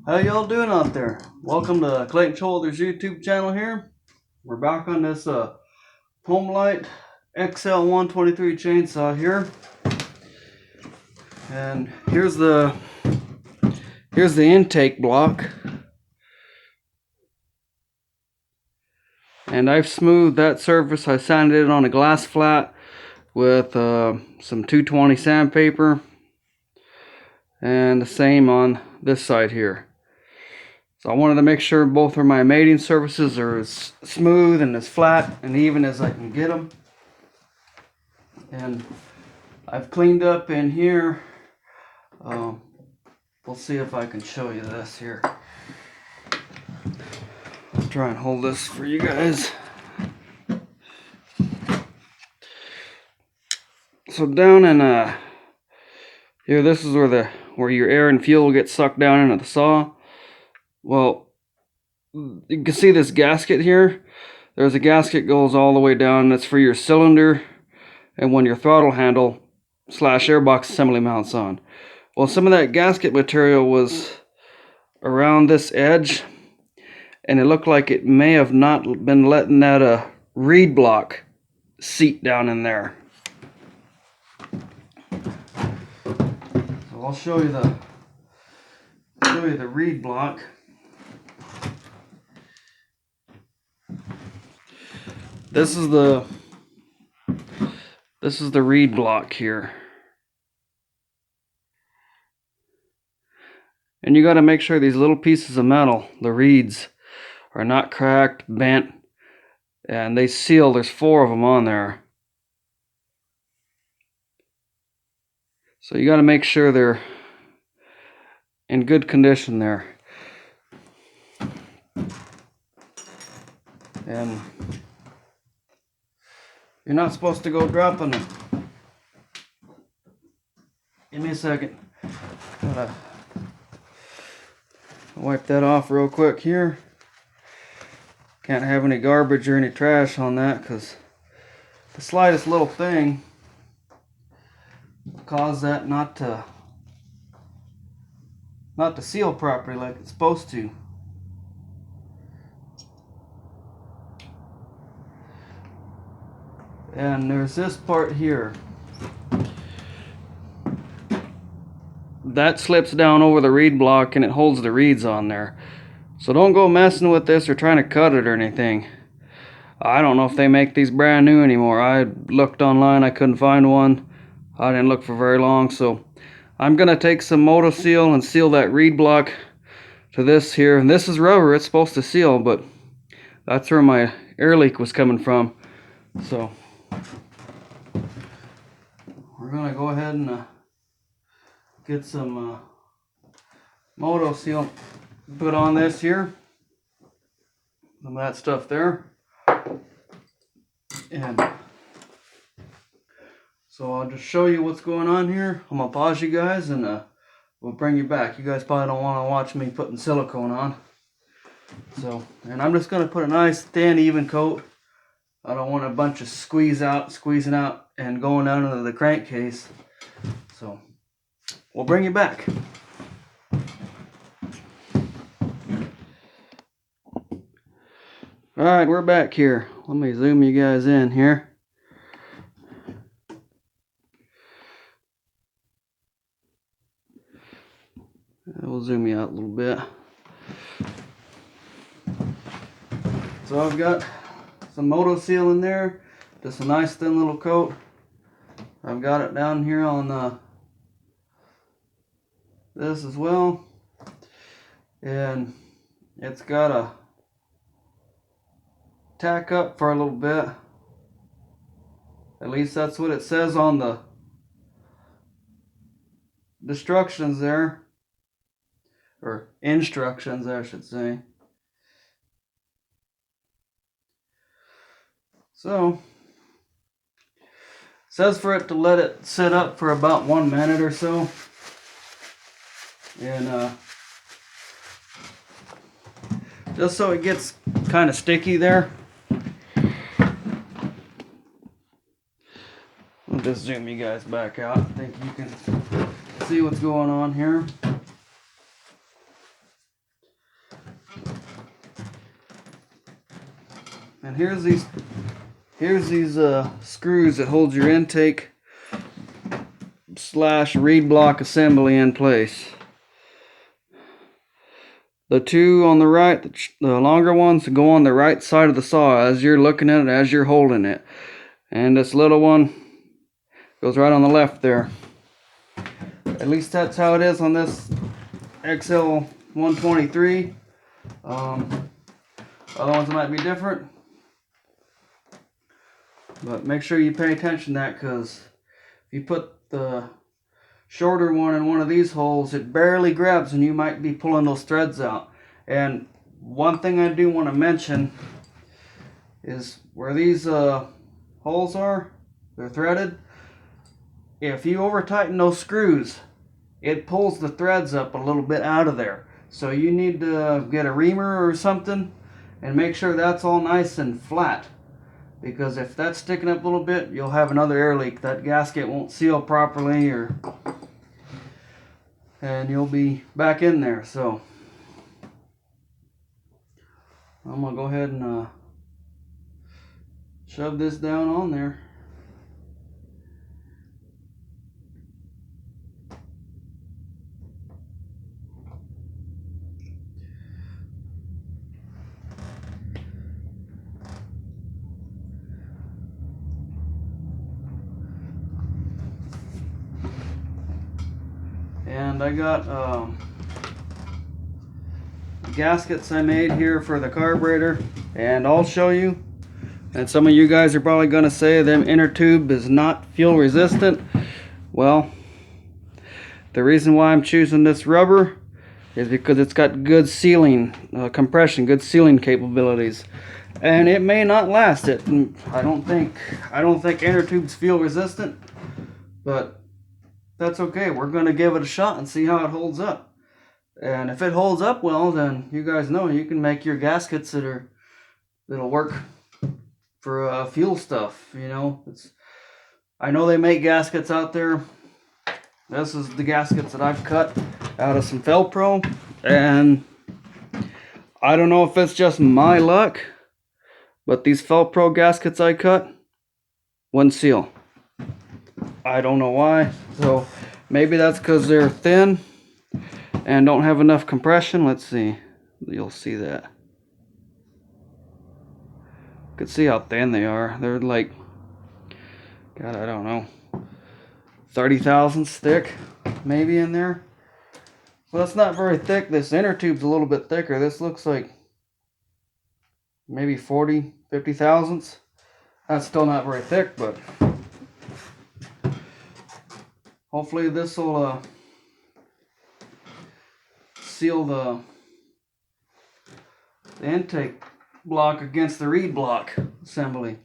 How y'all doing out there? Welcome to Clayton Shoulders YouTube channel here. We're back on this Homelite XL 123 chainsaw here. And here's the intake block. And I've smoothed that surface. I sanded it on a glass flat with some 220 sandpaper. And the same on this side here. So I wanted to make sure both of my mating surfaces are as smooth and as flat and even as I can get them. And I've cleaned up in here. We'll see if I can show you this here. I'll try and hold this for you guys. So down in here, this is where your air and fuel get sucked down into the saw. Well, you can see this gasket here. There's a gasket goes all the way down. That's for your cylinder and when your throttle handle / airbox assembly mounts on. Well, some of that gasket material was around this edge, and it looked like it may have not been letting that reed block seat down in there. So I'll show you the reed block. This is the reed block here. And you got to make sure these little pieces of metal, the reeds, are not cracked, bent, and they seal. There's 4 of them on there. So you got to make sure they're in good condition there. And you're not supposed to go dropping them. Give me a second. Gotta wipe that off real quick here. Can't have any garbage or any trash on that, because the slightest little thing will cause that not to seal properly like it's supposed to. And there's this part here that slips down over the reed block and it holds the reeds on there. So don't go messing with this or trying to cut it or anything. I don't know if they make these brand new anymore. I looked online, I couldn't find one. I didn't look for very long, so I'm gonna take some Moto Seal and seal that reed block to this here. And this is rubber, it's supposed to seal, but that's where my air leak was coming from. So we're gonna go ahead and get some Moto Seal put on this here. Some of that stuff there. And so I'll just show you what's going on here. I'm gonna pause you guys and we'll bring you back. You guys probably don't want to watch me putting silicone on. So, and I'm just gonna put a nice thin even coat. I don't want a bunch of squeezing out and going down into the crankcase. So we'll bring you back. Alright, we're back here. Let me zoom you guys in here. We'll zoom you out a little bit. So I've got some Moto Seal in there. Just a nice thin little coat. I've got it down here on this as well. And it's got to tack up for a little bit. At least that's what it says on the instructions there. Or instructions, I should say. So, it says for it to let it sit up for about 1 minute or so. And just so it gets kind of sticky there. I'll just zoom you guys back out. I think you can see what's going on here. And here's these screws that hold your intake / reed block assembly in place. The two on the right, the longer ones, go on the right side of the saw as you're looking at it, as you're holding it. And this little one goes right on the left there. At least that's how it is on this XL 123. Other ones might be different. But make sure you pay attention to that, because if you put the shorter one in one of these holes, it barely grabs and you might be pulling those threads out. And one thing I do want to mention is where these holes are, they're threaded. If you over tighten those screws, it pulls the threads up a little bit out of there. So you need to get a reamer or something and make sure that's all nice and flat. Because if that's sticking up a little bit, you'll have another air leak. That gasket won't seal properly, and you'll be back in there. So I'm gonna go ahead and shove this down on there. And I got gaskets I made here for the carburetor, and I'll show you. And some of you guys are probably going to say them inner tube is not fuel resistant. Well, the reason why I'm choosing this rubber is because it's got good sealing, compression, good sealing capabilities. And it may not last it. I don't think inner tubes fuel resistant, but that's okay. We're going to give it a shot and see how it holds up. And if it holds up well, then you guys know you can make your gaskets that'll work for fuel stuff. You know, I know they make gaskets out there. This is the gaskets that I've cut out of some Felpro, and I don't know if it's just my luck, but these Felpro gaskets I cut wouldn't seal. I don't know why. So maybe that's because they're thin and don't have enough compression. Let's see. You'll see that. You can see how thin they are. They're like, God, I don't know, 30 thousandths thick, maybe in there. So that's not very thick. This inner tube's a little bit thicker. This looks like maybe 40, 50 thousandths. That's still not very thick, but hopefully this will seal the intake block against the reed block assembly.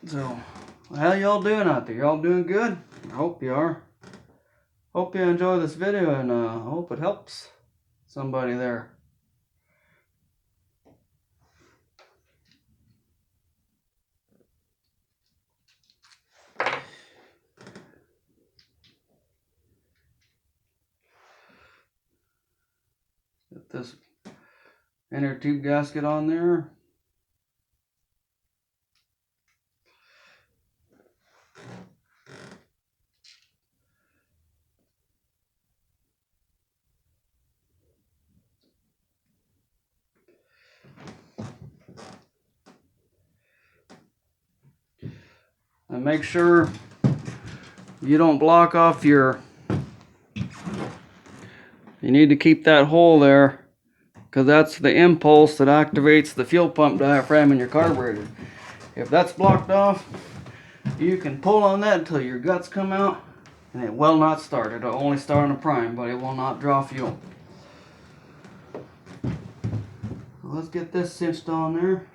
So, how y'all doing out there? Y'all doing good? I hope you are. Hope you enjoy this video, and I hope it helps somebody there. Get this inner tube gasket on there. And make sure you don't block off you need to keep that hole there, because that's the impulse that activates the fuel pump diaphragm in your carburetor. If that's blocked off, you can pull on that until your guts come out, and it will not start. It'll only start on a prime, but it will not draw fuel. Let's get this cinched on there.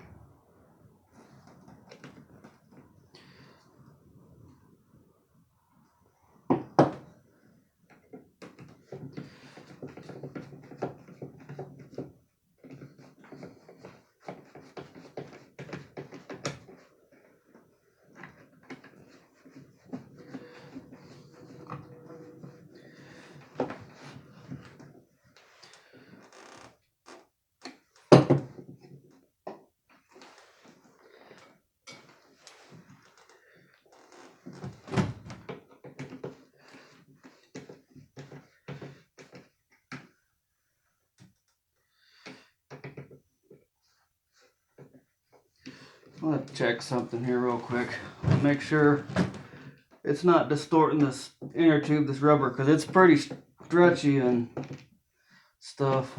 Let's check something here real quick. Make sure it's not distorting this inner tube, this rubber, because it's pretty stretchy and stuff.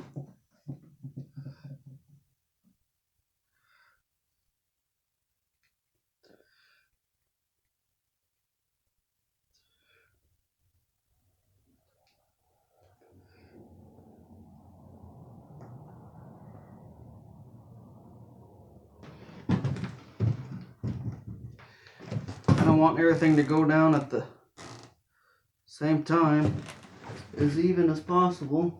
I don't want everything to go down at the same time, as even as possible.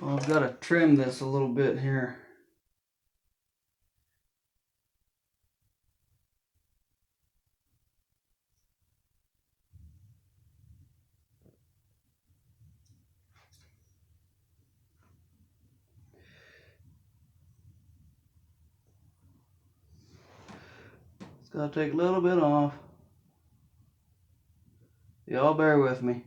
Well, I've got to trim this a little bit here. It's got to take a little bit off. Y'all bear with me.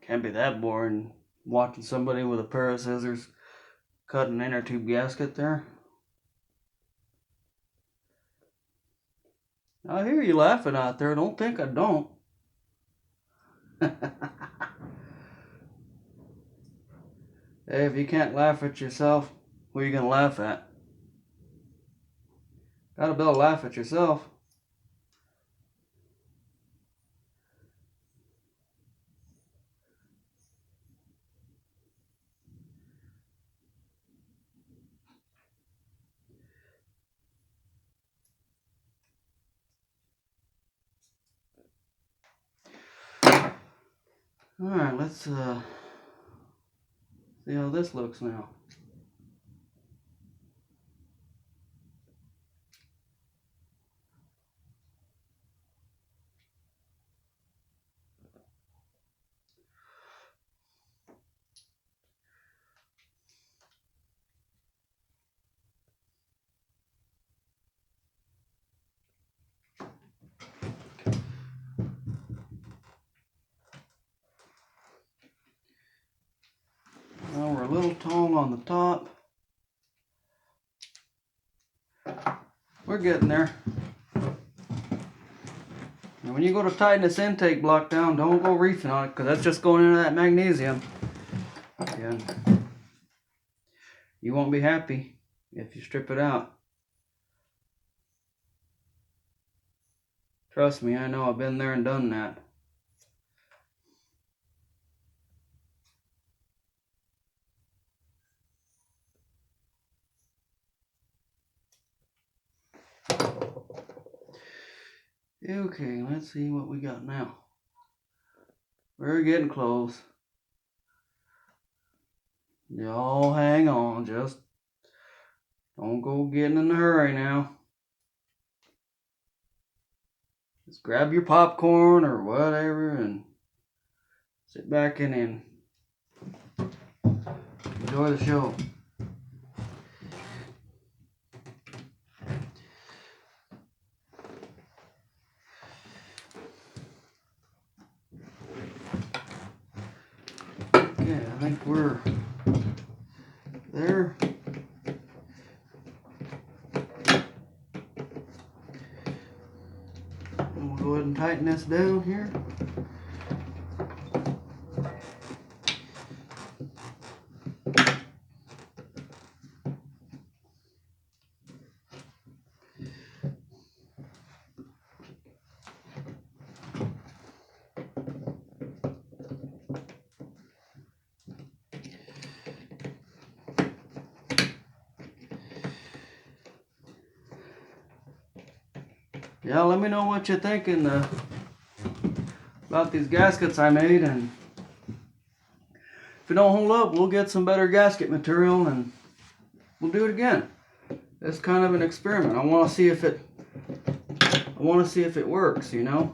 Can't be that boring watching somebody with a pair of scissors cut an inner tube gasket there. I hear you laughing out there. Don't think I don't. Hey, if you can't laugh at yourself, who are you gonna laugh at? Gotta be able to laugh at yourself. Alright, let's see how this looks now. Well, we're a little tall on the top. We're getting there. And when you go to tighten this intake block down, don't go reefing on it, because that's just going into that magnesium. And you won't be happy if you strip it out. Trust me, I know, I've been there and done that. Okay, let's see what we got now. We're getting close. Y'all hang on, just don't go getting in a hurry now. Just grab your popcorn or whatever and sit back and enjoy the show. Okay, I think we're there. And we'll go ahead and tighten this down here. Yeah, let me know what you're thinking about these gaskets I made, and if it don't hold up, we'll get some better gasket material and we'll do it again. It's kind of an experiment. I want to want to see if it works, you know.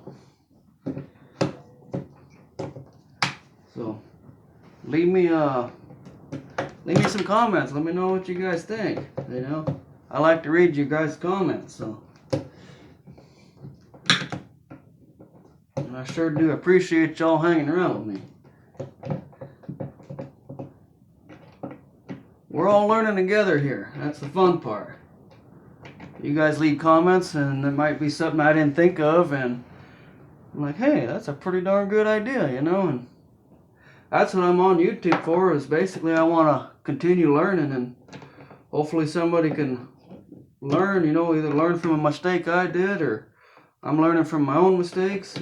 So leave me some comments. Let me know what you guys think. You know, I like to read you guys' comments. So, and I sure do appreciate y'all hanging around with me. We're all learning together here. That's the fun part. You guys leave comments, and there might be something I didn't think of, and I'm like, hey, that's a pretty darn good idea, you know. And that's what I'm on YouTube for. Is basically I want to continue learning, and hopefully somebody can learn. You know, either learn from a mistake I did, or I'm learning from my own mistakes.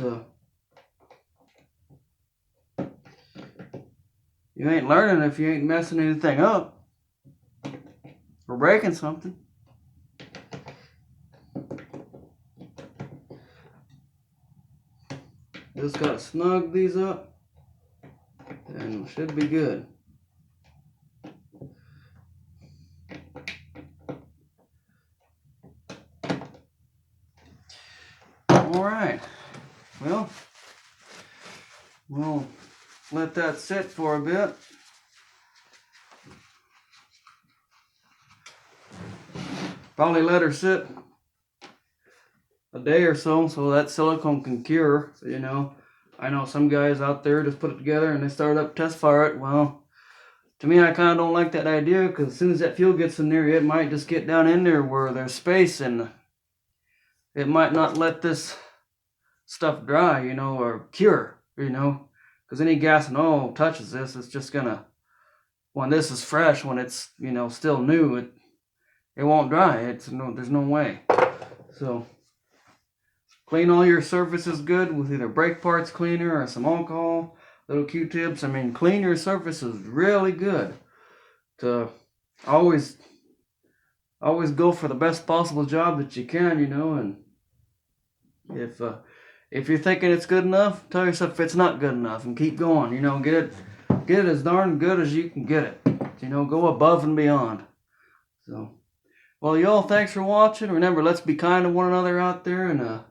You ain't learning if you ain't messing anything up or breaking something. Just gotta snug these up, and it should be good. All right. Well, we'll let that sit for a bit. Probably let her sit a day or so that silicone can cure. So, you know, I know some guys out there just put it together and they start up test fire it. Well, to me, I kind of don't like that idea, because as soon as that fuel gets in there, it might just get down in there where there's space, and it might not let this stuff dry, you know, or cure, you know, because any gas and oil touches this, it's just gonna, when this is fresh, when it's, you know, still new, it won't dry. There's no way. So clean all your surfaces good with either brake parts cleaner or some alcohol, little Q-tips. I mean, clean your surfaces really good. To always go for the best possible job that you can, you know. And if you're thinking it's good enough, tell yourself it's not good enough, and keep going. You know, get it as darn good as you can get it. You know, go above and beyond. So, well, y'all, thanks for watching. Remember, let's be kind to one another out there, and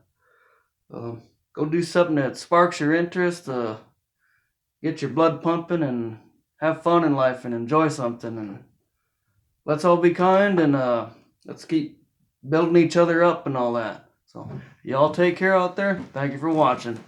go do something that sparks your interest. Get your blood pumping, and have fun in life, and enjoy something. And let's all be kind, and let's keep building each other up and all that. So, y'all take care out there. Thank you for watching.